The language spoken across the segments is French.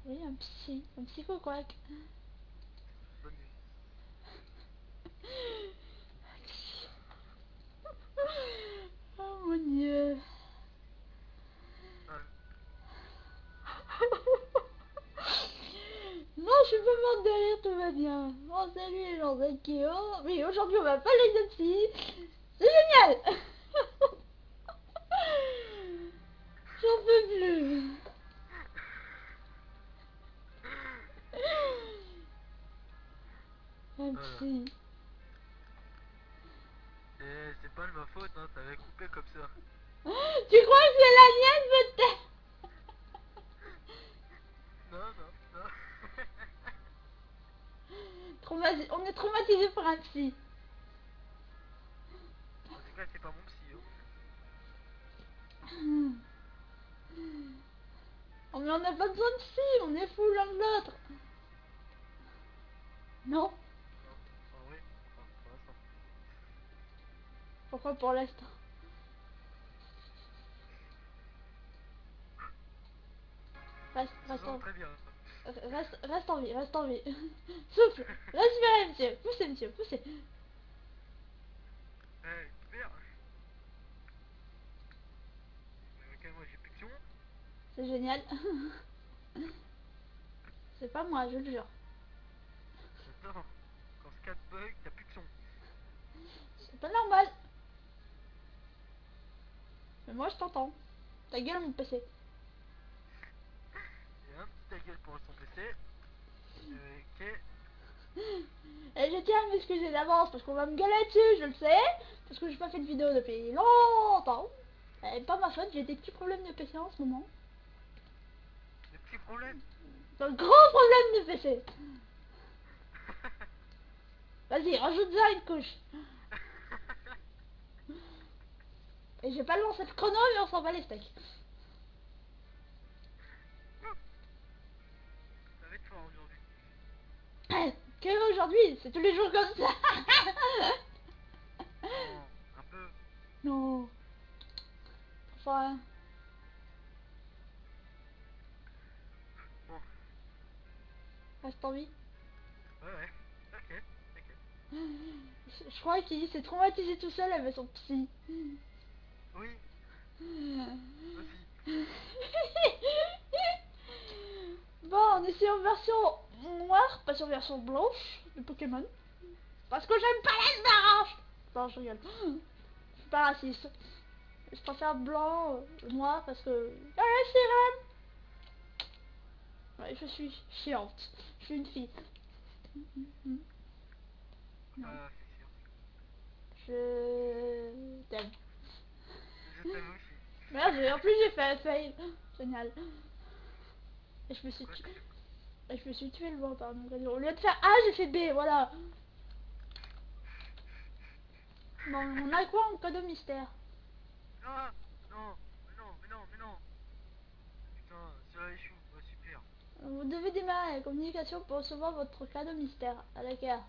Oui, un psycho-quack. Bonne nuit. Oh mon dieu. Ah, Non, je suis pas morte de rire, tout va bien. Oh, salut les gens de Kyo. Oui, aujourd'hui on va parler de psy. C'est génial. J'en peux plus. Un voilà. psy. C'est pas de ma faute, hein, ça avait coupé comme ça. Tu crois que c'est la mienne peut-être? Non, non, non. On est traumatisé par un psy. En tout cas, c'est pas mon psy, hein. Oh, mais on n'a pas besoin de psy, on est fous l'un de l'autre. Non? Non, en vrai, enfin, pour l'instant. Pourquoi pour l'instant? Ça sent très bien. Reste en vie, reste en vie. Souffle, respirez monsieur, poussez. Super. Ok, moi j'ai plus de son. C'est génial. C'est pas moi, je le jure. Non, quand ce 4 bug, t'as plus de son. C'est pas normal. Mais moi je t'entends. Ta gueule mon PC. Et un petit ta gueule pour son PC. Ok. Et je tiens à m'excuser d'avance parce qu'on va me gueuler dessus, je le sais. Parce que j'ai pas fait de vidéo depuis longtemps. Et pas ma faute, j'ai des petits problèmes de PC en ce moment. Des petits problèmes. Un gros problème de PC. Vas-y, rajoute-en une couche. Et j'ai pas lancé le chrono, mais on s'en bat les steaks. Ça va être fort aujourd'hui. Que aujourd'hui, c'est tous les jours comme ça. Non, un peu. Non. Enfin, Bon, reste en vie. ouais, ouais. Ok, ok. Je crois qu'il s'est traumatisé tout seul avec son psy. Oui, aussi. Bon, on est sur version noire, pas sur version blanche de Pokémon. Parce que j'aime pas les blanches. Non, je rigole. Je suis pas raciste. Je préfère blanc, noir parce que... Ah, c'est vrai. Ouais, je suis chiante. Je suis une fille. Non. C'est sûr. Je t'aime. Je t'aime aussi. Merde, en plus j'ai fait un fail. Génial. Et je me suis Quoi, tué. t'as fait quoi? Et je me suis tué le vent par mon raison. Au lieu de faire A, j'ai fait B, voilà. Bon, on a quoi en cadeau mystère? Ah, non, mais non, mais non, mais non. Putain, ça échoue. Oh, super. Vous devez démarrer la communication pour recevoir votre cadeau mystère. À la guerre.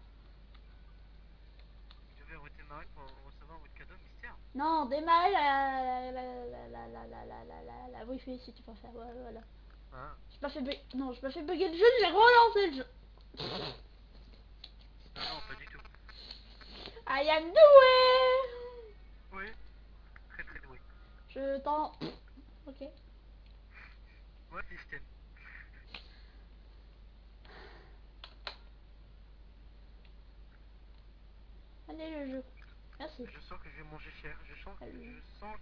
Je devais redémarrer pour recevoir votre cadeau mystère. Non, démarrer la wifi si tu préfères. Ouais, voilà. Ah, J'ai pas fait bug... Non, j'ai pas fait bugger le jeu, j'ai relancé le jeu. non, non, pas du tout. I am doué. Oui, très très doué. Je t'en... Ok. Moi, système. Allez le jeu. Merci. Je sens que je vais manger cher. Je sens que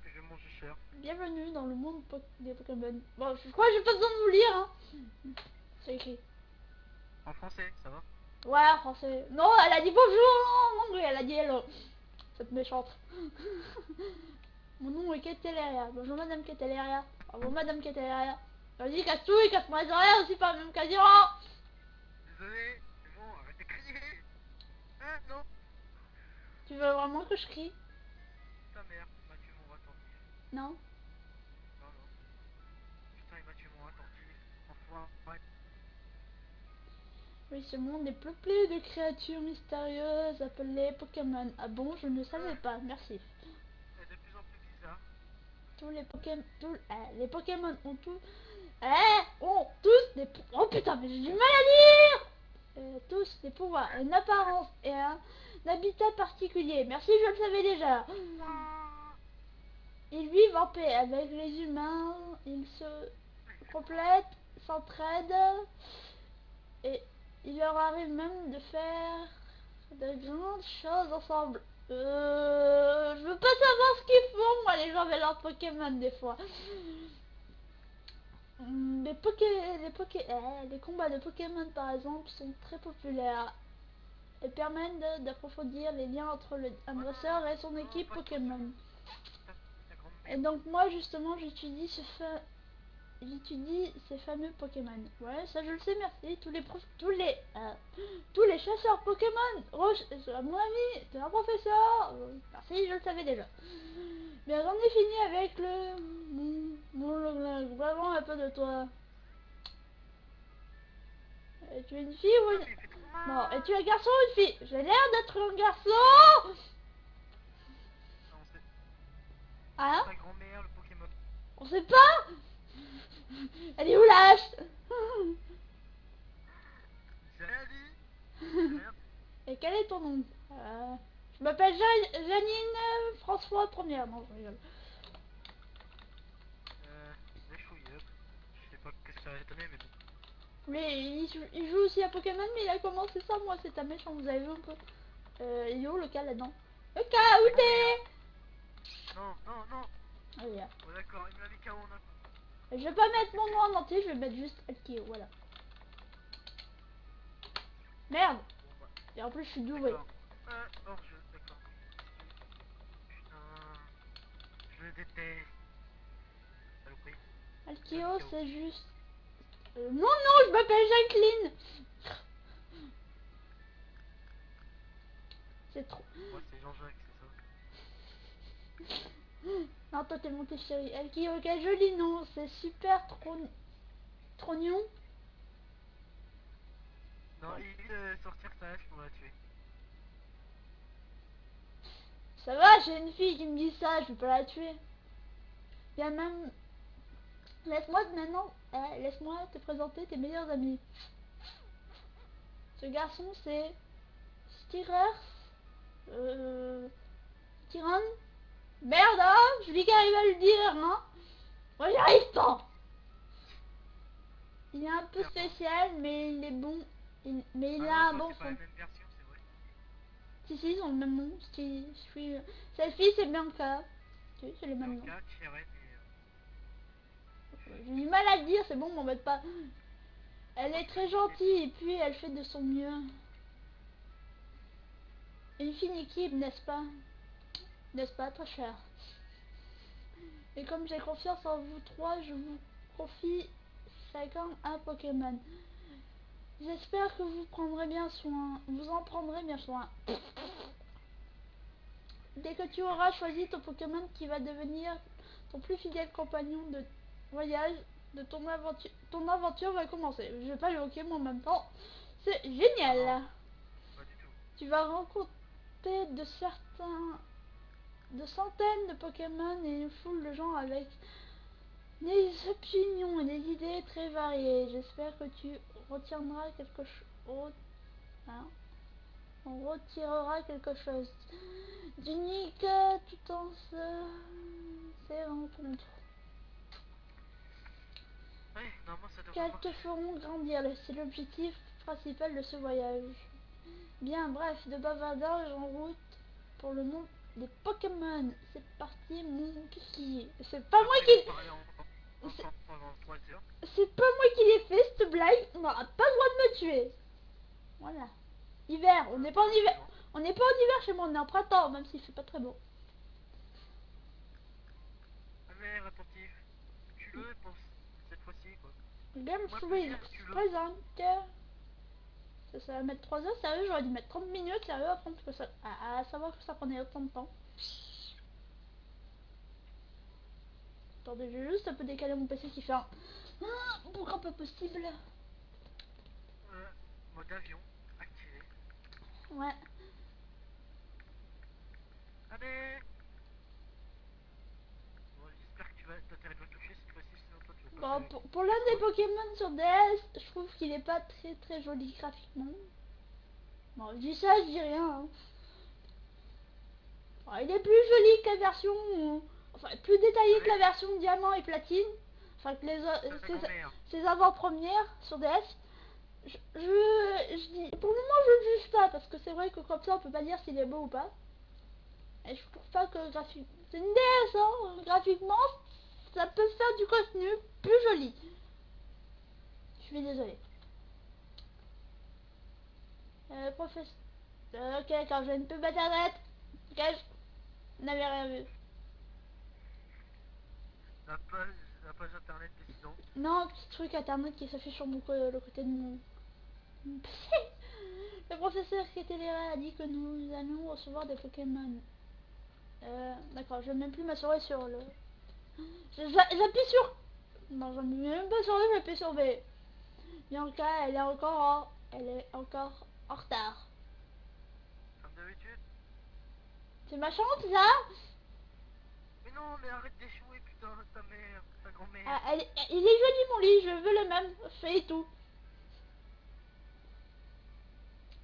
je vais manger cher. Bienvenue dans le monde des Pokémon. Bon, je crois que j'ai pas besoin de vous lire, hein. C'est écrit. En français, ça va? Ouais, en français. Non, elle a dit bonjour en anglais, elle a dit hello. Cette méchante. Mon nom est Keteleria. Bonjour madame Keteleria. Au revoir madame Keteleria. Vas-y, casse tout et casse-moi les oreilles aussi par le même quasiment. Désolé, c'est bon, arrête de crier. Ah, non. Tu veux vraiment que je crie? Ta mère m'a tué mon attentif. Non. Non, non. Putain, il m'a tué mon attentif. Enfin, ouais. Oui, ce monde est peuplé de créatures mystérieuses appelées Pokémon. Ah bon, je ne savais Ah, pas, merci. c'est de plus en plus bizarre. Tous les Pokémon... les Pokémon ont tous... ont tous des... Oh putain, mais j'ai du mal à lire. Tous des pouvoirs, une apparence et un habitat particulier. Merci, je le savais déjà. Ils vivent en paix avec les humains, ils se complètent, s'entraident et il leur arrive même de faire de grandes choses ensemble. Je veux pas savoir ce qu'ils font, moi, les gens avec leurs Pokémon des fois. Les combats de Pokémon par exemple sont très populaires et permettent d'approfondir les liens entre un dresseur et son équipe Pokémon. Et donc moi justement j'étudie ces fameux Pokémon. Ouais, ça je le sais, merci. Tous les chasseurs Pokémon, à mon avis, c'est un professeur. Merci, je le savais déjà. Mais j'en ai fini avec vraiment un peu de toi. Es-tu une fille ou une... Non, es-tu un garçon ou une fille? J'ai l'air d'être un garçon. Hein? Ta grand-mère, le Pokémon. On sait pas. Elle est où la hache? J'ai rien dit. J'ai rien dit. Et quel est ton nom? Je m'appelle Janine François Première. Non, je rigole. Les chouilles, je sais pas qu'est-ce que ça va étonner, mais bon. Mais il joue aussi à Pokémon, mais il a commencé ça, moi, c'est un méchant, vous avez vu un peu. Il est où le cas là-dedans? Le cas, où t'es? Non, non, non. Ah, il est là. Oh, d'accord, il me l'a mis KO en un coup. Je vais pas mettre mon nom en entier, je vais mettre juste Alkio, voilà. Merde! Bon, bah. Et en plus, je suis doué. D'accord. Hors jeu, d'accord. Putain. Je le déteste. Saloperie. Alkio, c'est juste... non, non, je m'appelle Jacqueline! C'est trop... Moi, c'est Jean-Jacques, c'est ça. Non, toi, t'es monté chérie. Alkio, quel joli nom, c'est super trognon. Non, il vient de sortir sa hache pour la tuer. Ça va, j'ai une fille qui me dit ça, je vais pas la tuer. Il y a même... Laisse-moi te présenter tes meilleurs amis. Ce garçon, c'est... Stirrer. Tyrann. Merde, hein, je lui qu'arrive à le dire, hein. Moi, j'y arrive pas. Il est un peu spécial, mais il est bon. Mais il a un bon c'est pas fond. la même version, c'est vrai. Si, ils ont le même nom. Cette fille, c'est Bianca. Si, c'est le même nom. Bianca, Cheren J'ai du mal à le dire, c'est bon, m'embête pas. Elle est très gentille et puis elle fait de son mieux. Une fine équipe, n'est-ce pas? N'est-ce pas, très cher? Et comme j'ai confiance en vous trois, je vous confie chacun un Pokémon. J'espère que vous en prendrez bien soin. Dès que tu auras choisi ton Pokémon qui va devenir ton plus fidèle compagnon de voyage, ton aventure va commencer. Je vais pas l'évoquer moi en même temps. C'est génial. Pas du tout. Tu vas rencontrer de centaines de Pokémon et une foule de gens avec des opinions et des idées très variées. J'espère que tu retiendras quelque chose. Hein? On retirera quelque chose d'unique tout en ces rencontres. Ouais, normalement ça devrait Qu'elles te marcher. feront grandir. C'est l'objectif principal de ce voyage. Bien, bref, de bavardage en route pour le monde des Pokémon. C'est parti, mon kiki. C'est pas moi qui... C'est pas moi qui l'ai fait, cette blague. On n'aura pas le droit de me tuer. Voilà. Hiver, on n'est pas en hiver. On n'est pas en hiver chez moi, on est en printemps, même s'il fait pas très beau. Mais attentif, tue-le pour cette fois-ci quoi. Game Moi, Freeze tue-le. présente. Ça va mettre 3 heures, sérieux, j'aurais dû mettre 30 minutes, sérieux, à savoir que ça prenait autant de temps. Attendez, je vais juste un peu décaler mon PC qui fait un boucan pas possible. Mode avion activé. Ouais. Allez. Bon, j'espère que tu vas t'arriver à toucher cette fois-ci, sinon toi tu vas Bon, Ok. pour l'un des Pokémon sur DS, je trouve qu'il est pas très joli graphiquement. Bon, je dis ça, je dis rien. Hein. Bon, il est plus joli que la version... Enfin, plus détaillé que Ouais. la version diamant et platine. Enfin, que Ta grand-mère. ses avant-premières sur DS. Je dis... Pour le moment, je ne juge pas, parce que c'est vrai que comme ça, on peut pas dire s'il est beau ou pas. Et je trouve pas que graphiquement... C'est une DS, hein. Graphiquement, ça peut faire du contenu plus joli. Je suis désolée. Professeur... ok, d'accord, j'ai une pub internet. Ok, je n'avais rien vu. La page, la page internet décidant. Non, petit truc internet qui s'affiche sur le côté de mon PC. Le professeur qui était là a dit que nous allons recevoir des Pokémon. D'accord, je vais même plus m'assurer sur le... J'appuie sur... Non, j'en ai même pas sur le, j'appuie sur B. Bianca, elle est encore en retard. Comme d'habitude. C'est ma chance, ça. Mais non, mais arrête d'échouer, putain, ta mère, ta grand-mère. Ah, il est joli mon lit, je veux le même. Fais tout.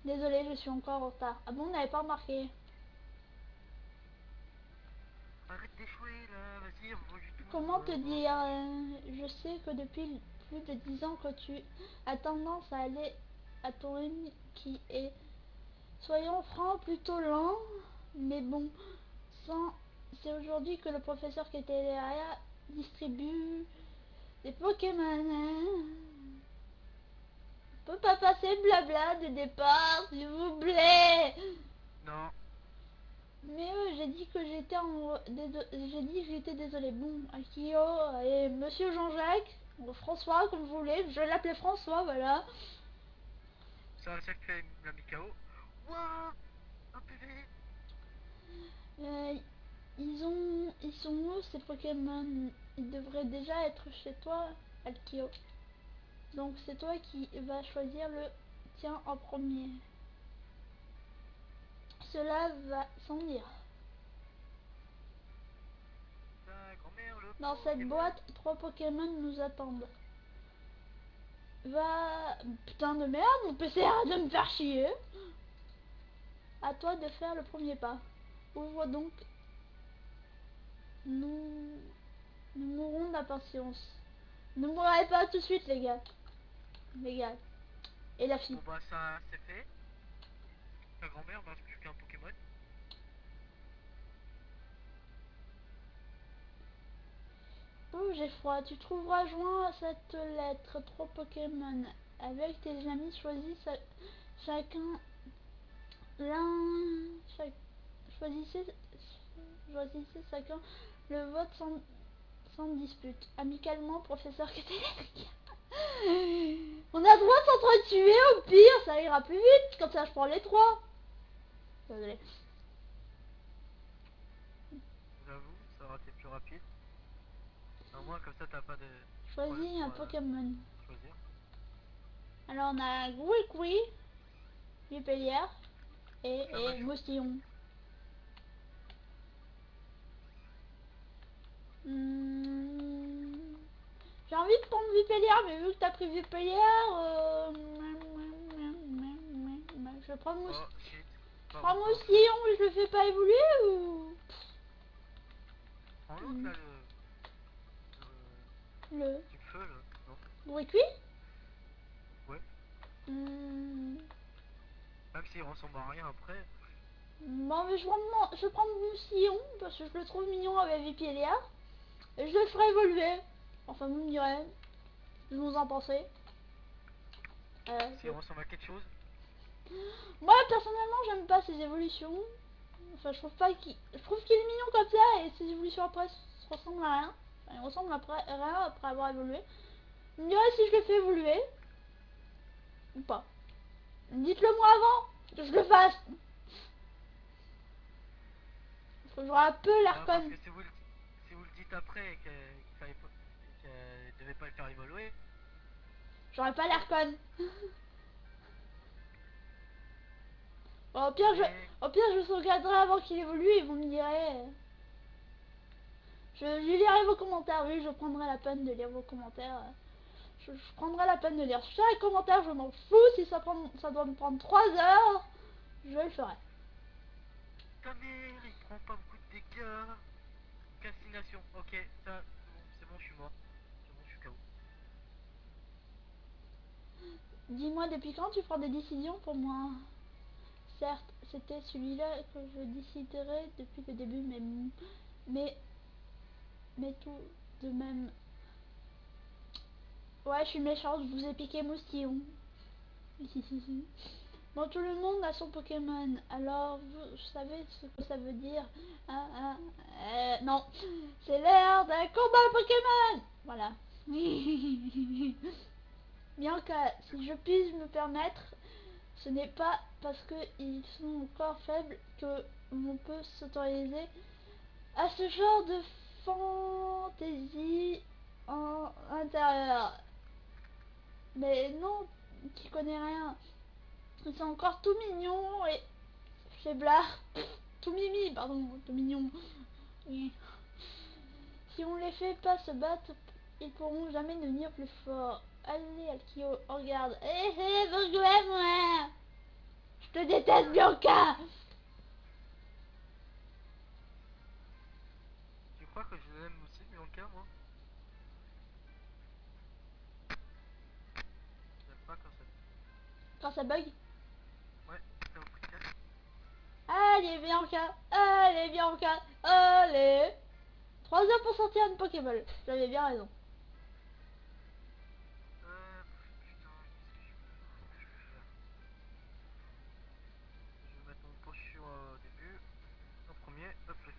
Désolée, je suis encore en retard. Ah bon, on n'avait pas remarqué. Arrête d'échouer, là, vas-y, revois du tout. Comment te Bon, dire je sais que depuis plus de 10 ans que tu as tendance à aller à ton rythme qui est, soyons francs, plutôt lent. Mais bon, sans... c'est aujourd'hui que le professeur qui était derrière distribue des Pokémon. Hein. On peut pas passer blabla de départ, s'il vous plaît. non, Mais j'ai dit que j'étais j'ai dit que j'étais désolée. Bon, Akio et Monsieur Jean-Jacques, ou François comme vous voulez, je l'appelais François, voilà. ça fait la Mikao. Wouah, un PV. Euh, ils sont où ces Pokémon? Ils devraient déjà être chez toi, Akio. Donc c'est toi qui vas choisir le tien en premier. Cela va sans dire. Ta grand-mère, le Dans cette Pokémon. boîte, 3 Pokémon nous attendent. Va... Putain de merde, mon PC arrête de me faire chier. À toi de faire le premier pas. Ouvre donc. Nous... Nous mourrons d'impatience. Ne mourrez pas tout de suite, les gars. Les gars. Et la fille. Bon bah ça c'est fait. Ta grand-mère marche plus qu'un Pokémon. Oh, j'ai froid. Tu trouveras joint à cette lettre 3 Pokémon. Avec tes amis, chacun l'un... Choisissez... Choisissez chacun le vote sans dispute. Amicalement, professeur Catélétrique. On a le droit de s'entretuer au pire, ça ira plus vite. Comme ça, je prends les 3. Désolé. J'avoue, ça aurait été plus rapide. Au moins comme ça t'as pas de problème Choisis pour un Pokémon. choisir. Alors, on a Gouicoui, Vipellière Ça et marche. Moustillon. Hmm, j'ai envie de prendre Vipellière, mais vu que t'as pris Vipellière, je prends Oh shit. Je Pas prends encore. Moustillon, je le fais pas évoluer ou... Prends l'autre Hmm, là, le du feu là. Non. Gouicoui. Ouais. Hmm, Même s'il ressemble à rien après. bon, mais je prends Moustillon parce que je le trouve mignon avec Vipellière. Et je le ferai évoluer. Enfin, vous me direz ce que vous en pensez. S'il ressemble à quelque chose. Moi, personnellement, j'aime pas ses évolutions. Enfin, je trouve pas qu'il... Je trouve qu'il est mignon comme ça et ses évolutions après se ressemblent à rien. Enfin, il ressemble après, à rien après avoir évolué. Vous me direz si je le fais évoluer. Ou pas. Dites-le moi avant que je le fasse. Faut que j'aurai un peu Ah, parce l'Arcon. que si vous le dites après et qu'elle devait pas le faire évoluer. J'aurai pas l'Arcon. Bon, au pire, Mais je sauvegarderai avant qu'il évolue et vous me direz... Je lirai vos commentaires, oui, je prendrai la peine de lire vos commentaires. Je prendrai la peine de lire chaque commentaire, je m'en fous. Si ça doit me prendre 3 heures, je le ferai. Ta mère, il prend pas beaucoup de dégâts. Calcination, ok, ça, c'est bon, je suis mort. C'est bon, je suis KO. Dis-moi, depuis quand tu prends des décisions pour moi? Certes, c'était celui-là que je déciderais depuis le début, mais, mais tout de même. Ouais, je suis méchante, je vous ai piqué moustillon. Bon, tout le monde a son Pokémon, alors vous savez ce que ça veut dire. Non, c'est l'heure d'un combat Pokémon. Voilà. Bianca, si je puis me permettre, ce n'est pas parce qu'ils sont encore faibles que l'on peut s'autoriser à ce genre de fantaisie en intérieur. Mais non, tu connais rien. Ils sont encore tout mignons et faiblards. Tout mimi, pardon, tout mignon. Oui. Si on les fait pas se battre, ils pourront jamais devenir plus forts. Allez, Alkio, regarde. Hé hé, faut jouer moi. Je te déteste, Bianca. Tu crois que je l'aime aussi, Bianca, moi? J'aime pas quand ça... Quand ça bug. Ouais, c'est au podcast. Allez, Bianca. Allez, Bianca. Allez. 3 heures pour sortir une Pokéball. J'avais bien raison. Putain, qu'est-ce que je peux faire? Je vais mettre mon potion au début. En premier, hop là.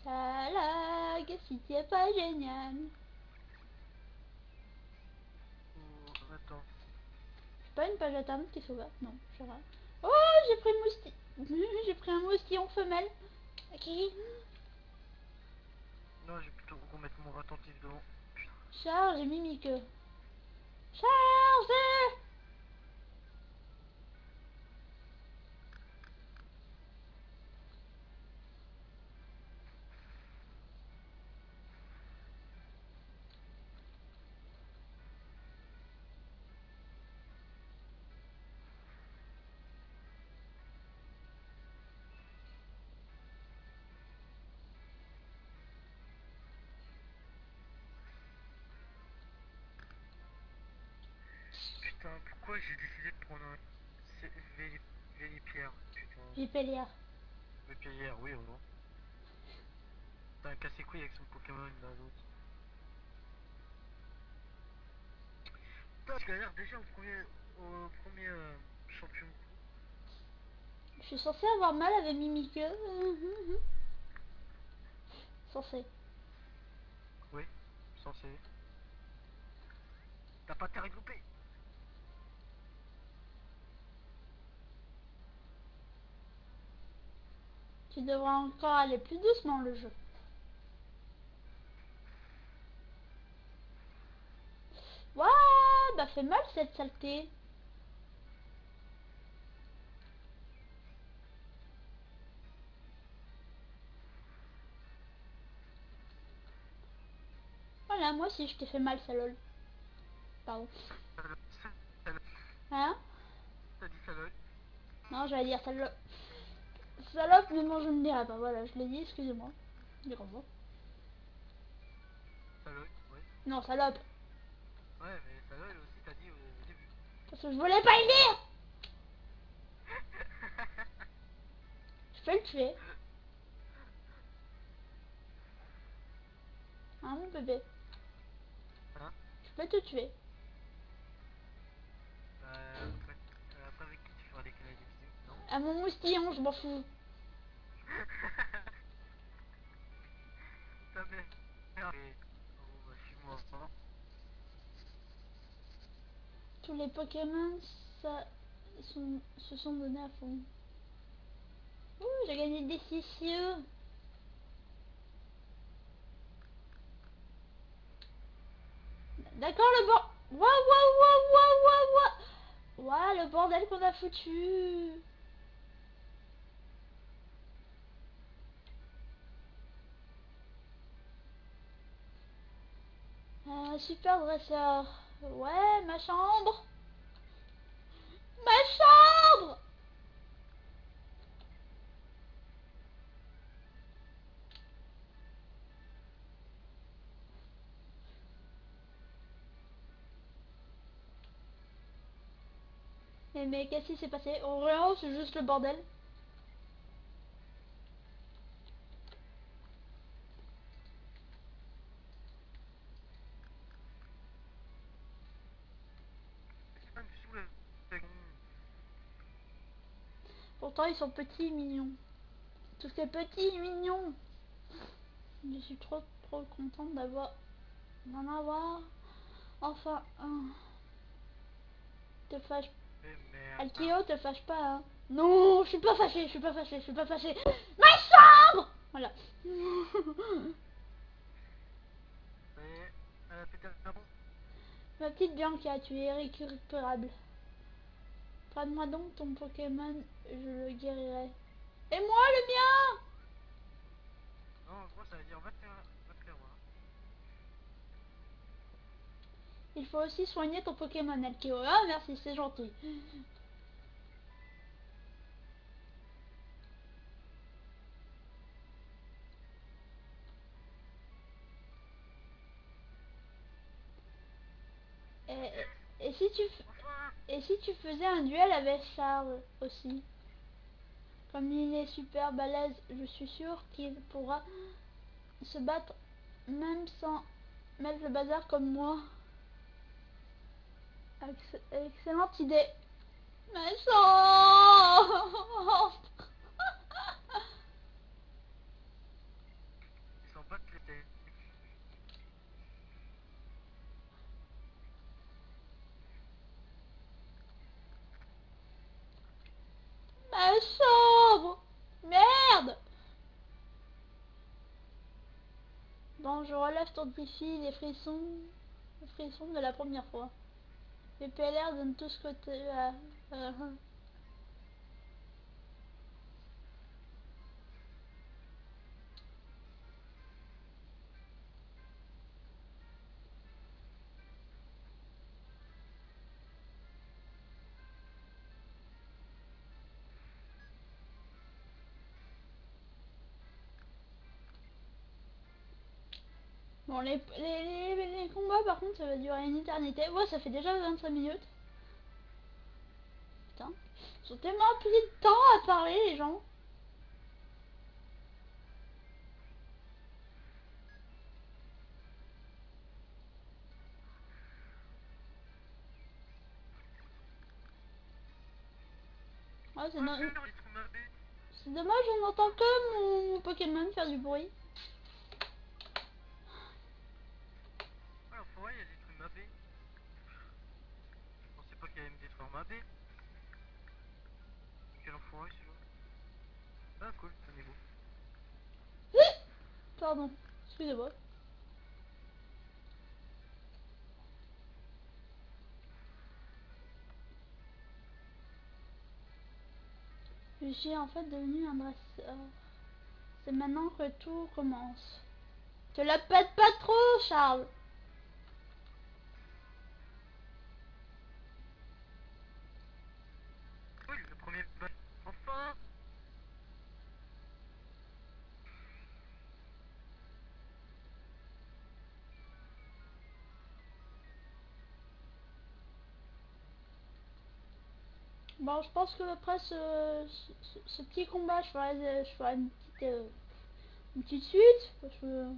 Ça lag, si c'est pas génial. Oh, attends. C'est pas une page internet qui s'ouvre. Non, je sais pas. Oh, j'ai pris un moustillon. J'ai pris un moustillon femelle. Ok. Non, je vais plutôt remettre mon attentif devant. Putain. Charge et mimique. Charge. Putain, pourquoi j'ai décidé de prendre un... C'est Vélipierre, putain. Vipélia. Vélipierre, oui ou non? T'as cassé couille avec son Pokémon là, l'autre. Putain, je galère déjà au premier champion. Je suis censée avoir mal avec mimique. Censé. Oui, censé. T'as pas terre groupé. Tu devras encore aller plus doucement le jeu. Waouh, bah fait mal cette saleté. Voilà, moi aussi je t'ai fait mal, salol. Pardon. Hein? T'as dit salope. Non, j'allais dire salope. Salope, mais moi je ne dirais pas. Voilà, je l'ai dit, excusez-moi. Dis comment. Salope, ouais. Non, salope. Ouais, mais salope aussi t'as dit au début. Parce que je voulais pas le dire. Je peux le tuer. Hein, mon bébé? Hein? Je peux te tuer. Après avec qui tu feras des canaux difficiles, non? À mon moustillon, je m'en fous. Ta mère. Et... Oh, bah, je suis mort. Hein. Tous les Pokémon se sont donnés à fond. Ouh, j'ai gagné des décisions. D'accord, le bord. Waouh, waouh, waouh, waouh, waouh, waouh. Waouh, le bordel qu'on a foutu. Super dresseur. Ouais, ma chambre. Ma chambre. Mais qu'est-ce qui s'est passé? Oh, rien, c'est juste le bordel. Ça me saoule avec mon... Pourtant, ils sont petits et mignons. Tous ces petits et mignons. Je suis trop contente d'en avoir enfin un. Te fâche, Eh merde. Alkio, te fâche pas, hein. Non, je suis pas fâchée, je suis pas fâchée, je suis pas fâchée. Ma chambre. Voilà. Et... Elle a pété un bon. Ma petite Bianca, tu es récupérable. Prends-moi donc ton Pokémon, je le guérirai. Et moi, le mien. Non, en gros, ça veut dire va te faire voir. Il faut aussi soigner ton Pokémon, Alkio. Ah, merci, c'est gentil. Et, et si tu Enfin. et si tu faisais un duel avec Charles aussi? Comme il est super balèze, je suis sûre qu'il pourra se battre même sans mettre le bazar comme moi. Excellente idée. Mais chambre. Ils sont pas de les têtes. Ma chambre. Merde. Bon, je relève ton défi, les frissons de la première fois. Les PLR donnent tout ce que tu as. Bon, les combats, par contre, ça va durer une éternité. Ouais, ça fait déjà 25 minutes. Putain. Ils ont tellement pris de temps à parler, les gens. Ouais, Oh merde, j'ai trop ma bête. c'est dommage, on n'entend que mon Pokémon faire du bruit. Oh l'enfoiré, il a détruit ma baie. Je pensais pas qu'il allait me détruire ma baie. Quel enfoiré celui-là. Ah cool, ça n'est beau. Pardon, excusez-moi. Je suis en fait devenu un dresseur. C'est maintenant que tout commence. Te la pète pas trop, Charles. Oui, le premier bat. Enfin. Bon, je pense que après ce petit combat, je ferai une petite suite. Parce que...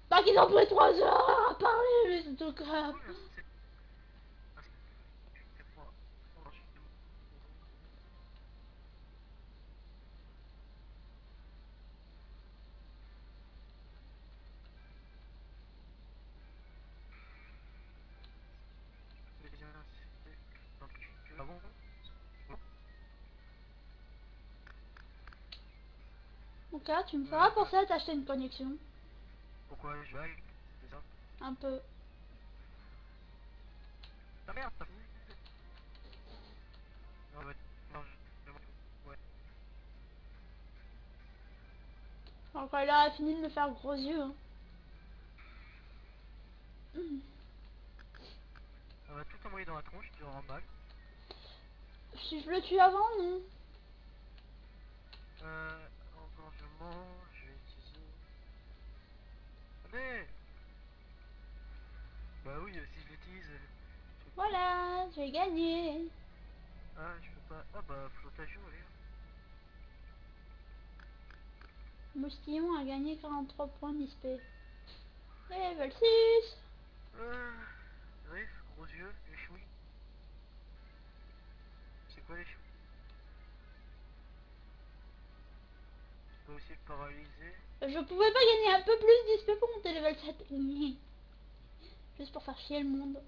Pas qu'ils ont pris 3 heures à parler, les autographes. Oui, c'est... Ah, c'est quoi? Oh, je suis tellement... Mais bien, c'est... Donc, ah bon? Donc là, tu me feras Bah, penser à t'acheter une connexion. pourquoi je lag? C'est ça? Un peu. Ah merde, t'as fini? Non, bah, non, ouais. Donc là, elle a fini de me faire gros yeux. Hein. l'envoyer dans la tronche, tu auras mal. Si je le tue avant, non. Engorgement, je vais utiliser... Allez. Bah oui, si je l'utilise... Voilà, j'ai gagné. Ah, je peux pas... Ah bah, flottage, allez. Moustillon a gagné 43 points d'XP. Level 6. Bref, gros yeux, les chouilles. C'est quoi les chouilles? Je peux aussi le paralyser. Je pouvais pas gagner un peu plus d'XP pour monter level 7. Juste pour faire chier le monde.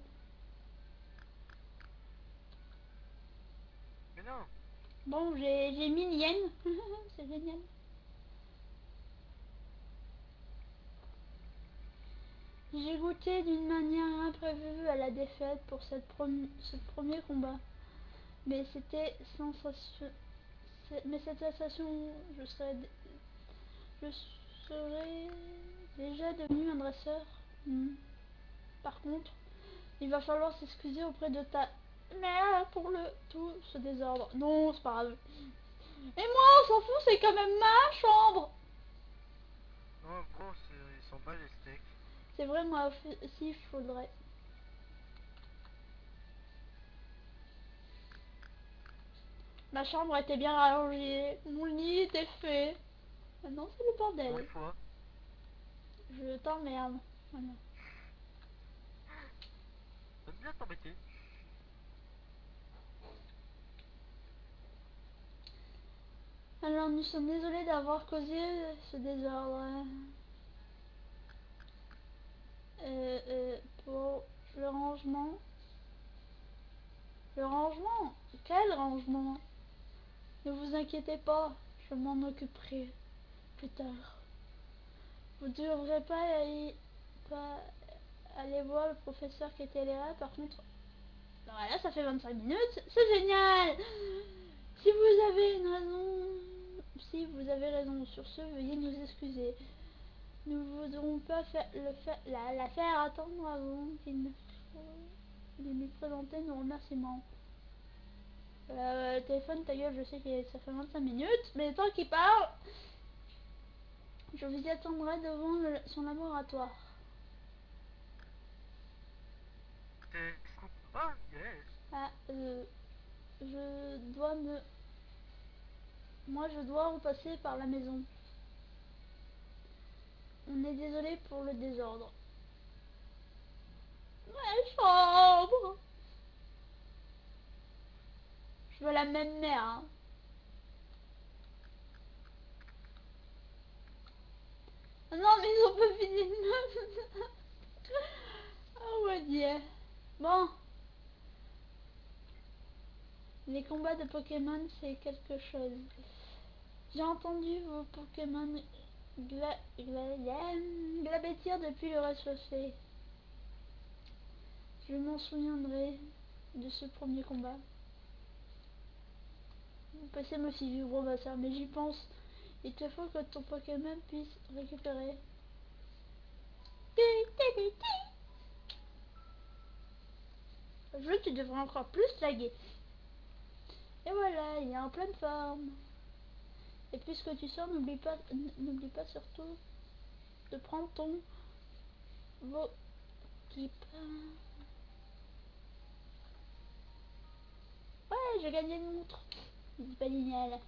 Mais non. Bon, j'ai 1000 yens. C'est génial. J'ai goûté d'une manière imprévue à la défaite pour ce premier combat. Mais c'était sensation... Mais cette sensation, je serais déjà devenu un dresseur. Par contre, il va falloir s'excuser auprès de ta mère pour tout ce désordre. Non, c'est pas grave. Et moi, on s'en fout, c'est quand même ma chambre. Non, gros, ils sont bas les steaks. C'est vrai, moi aussi, il faudrait. Ma chambre était bien rangée, mon lit était fait. Maintenant, c'est le Pour bordel. une fois. Je t'emmerde. Voilà. J'aime bien t'embêter. Alors, nous sommes désolés d'avoir causé ce désordre. Pour le rangement. Le rangement? Quel rangement? Ne vous inquiétez pas, je m'en occuperai plus tard. Vous ne devrez pas aller voir le professeur qui était là, par contre. Voilà, ça fait 25 minutes, c'est génial! Si vous avez une raison, si vous avez raison sur ce, veuillez nous excuser. Nous ne voudrons pas la faire attendre avant qu'il ne lui présenter nos remerciements. Le téléphone, ta gueule, je sais que ça fait 25 minutes, mais tant qu'il parle, je vous y attendrai devant son laboratoire. Ah, yes. Ah, je dois me... Moi, je dois repasser par la maison. On est désolé pour le désordre. Ma chambre! Je veux la même mère, hein. Ah non, mais ils ont pas fini de me... Oh mon dieu. Bon. Les combats de Pokémon, c'est quelque chose. J'ai entendu vos Pokémon glabétir depuis le rez-de-chaussée. Je m'en souviendrai de ce premier combat. Mon PC me fit du gros bâtard, mais j'y pense. Il te faut que ton Pokémon puisse récupérer. Le jeu, tu devrais encore plus laguer. Et voilà, il est en pleine forme. Et puisque tu sors, n'oublie pas surtout de prendre ton Vokip. Ouais, j'ai gagné une montre. C'est pas génial.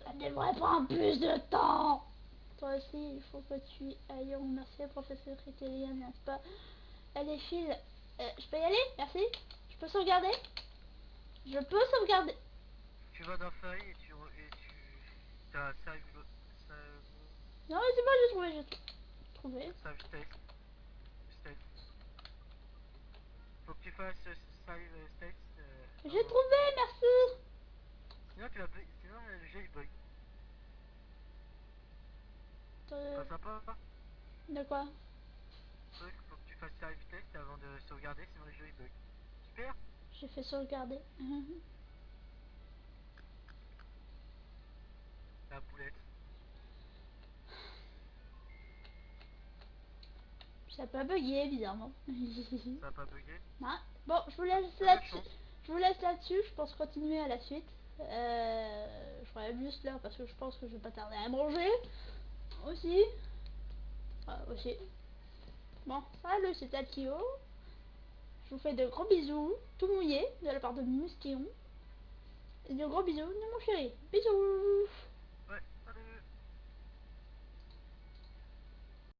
Ça devrait prendre plus de temps. Toi aussi, il faut que tu ailles remercier le professeur Italien, n'est-ce pas? Allez, file. Je peux y aller? Merci. Je peux sauvegarder? Je peux sauvegarder. tu vas dans feuille et tu t'as Non, mais c'est bon, j'ai trouvé. save state. Faut que tu fasses save state J'ai avant. trouvé, merci. Sinon sinon le jeu il bug. Euh, Pas sympa. De quoi? Truc, faut que tu fasses save test avant de sauvegarder, sinon le jeu il bug. Super. J'ai fait sauvegarder. La boulette. Ça a pas bugué, bizarrement. Ça a pas bugué? Non. Bon, je vous laisse T'as de là-dessus. chance. Je vous laisse là-dessus. Je pense continuer à la suite. Je ferai juste là parce que je pense que je vais pas tarder à manger. Aussi. Aussi. Bon, salut, c'était Akio. Je vous fais de gros bisous, tout mouillé, de la part de Moustillon. Et de gros bisous de mon chéri. Bisous.